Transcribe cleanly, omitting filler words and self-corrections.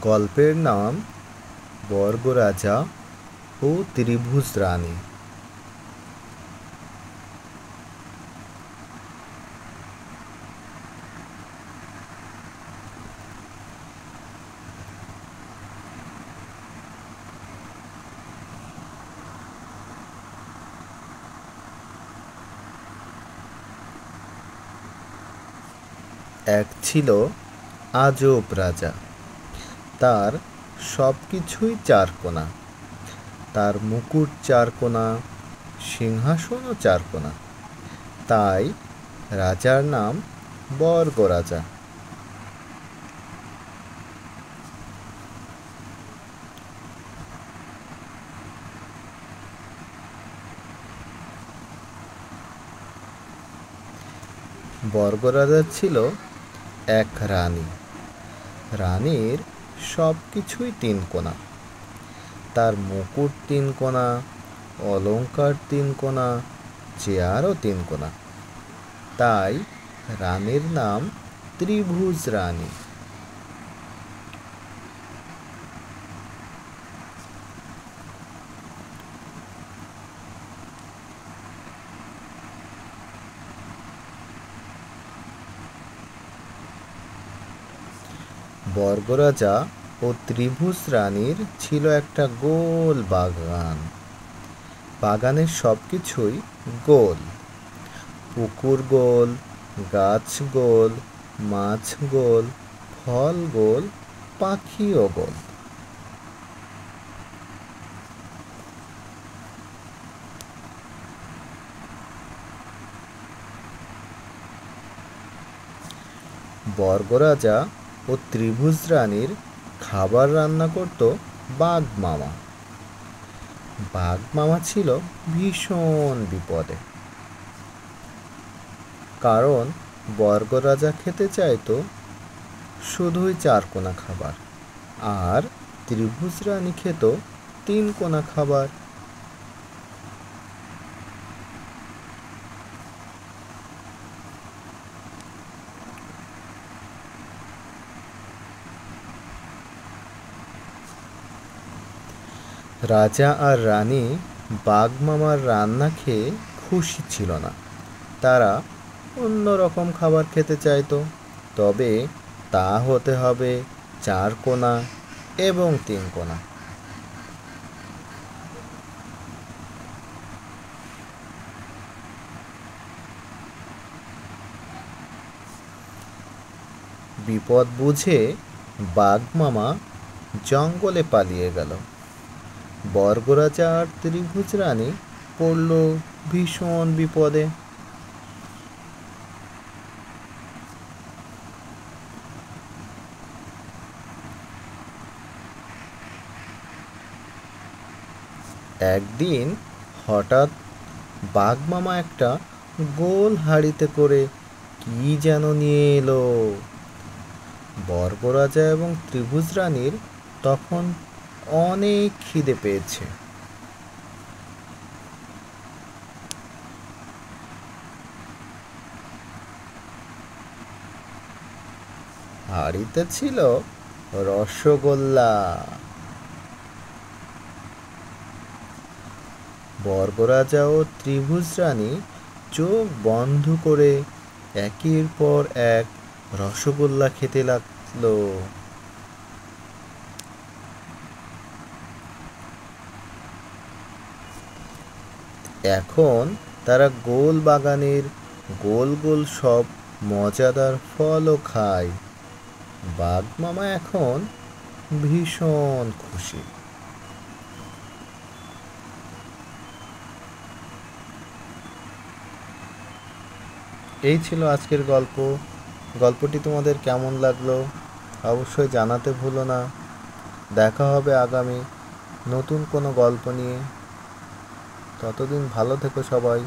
গল্পের নাম বর্গরাজা ও ত্রিভুজ রানী। এক ছিল আজব রাজা, তার সব কিছুই চারকোনা। তার মুকুট চারকোনা, সিংহাসনও চারকোনা। তাই রাজার নাম বর্গরাজা। বর্গরাজার ছিল এক রানী। রানীর সব কিছুই তিনকোনা। তার মুকুট তিনকোনা, অলংকার তিনকোনা, চেয়ারও তিনকোনা। তাই রানীর নাম ত্রিভুজ রানী। বর্গরাজা ও ত্রিভুজ রানীর ছিল একটা গোল বাগান। বাগানের সব কিছুই গোল। পুকুর গোল, গাছ গোল, মাছ গোল, ফল গোল, পাখিও গোল। বর্গরাজা ও ত্রিভুজ রানীর খাবার রান্না করত বাঘ মামা। বাঘ মামা ছিল ভীষণ বিপদে, কারণ বর্গরাজা খেতে চাইতো শুধুই চারকোনা খাবার, আর ত্রিভুজ রানী খেত তিনকোনা খাবার। রাজা আর রানী বাঘ মামার রান্না খেয়ে খুশি ছিল না। তারা অন্য রকম খাবার খেতে চাইতো, তবে তা হতে হবে চারকোনা এবং তিনকোনা। বিপদ বুঝে বাঘ মামা জঙ্গলে পালিয়ে গেল। বর্গরাজা আর ত্রিভুজ রানী পড়ল ভীষণ বিপদে। একদিন হঠাৎ বাঘ মামা একটা গোল হাঁড়িতে করে কি যেন নিয়ে এলো। বর্গরাজা এবং ত্রিভুজ রানীর তখন অনেক খিদে পেয়েছে। হাঁড়িতে ছিল রসগোল্লা। বর্গরাজা ও ত্রিভুজ রানী চোখ বন্ধ করে একের পর এক রসগোল্লা খেতে লাগলো। এখন তারা গোল বাগানের গোল গোল সব মজাদার ফলও খায়। বাঘ মামা এখন ভীষণ খুশি। এই ছিল আজকের গল্প। গল্পটি তোমাদের কেমন লাগলো অবশ্যই জানাতে ভুলো না। দেখা হবে আগামী নতুন কোনো গল্প নিয়ে। ততদিন ভালো থেকো সবাই।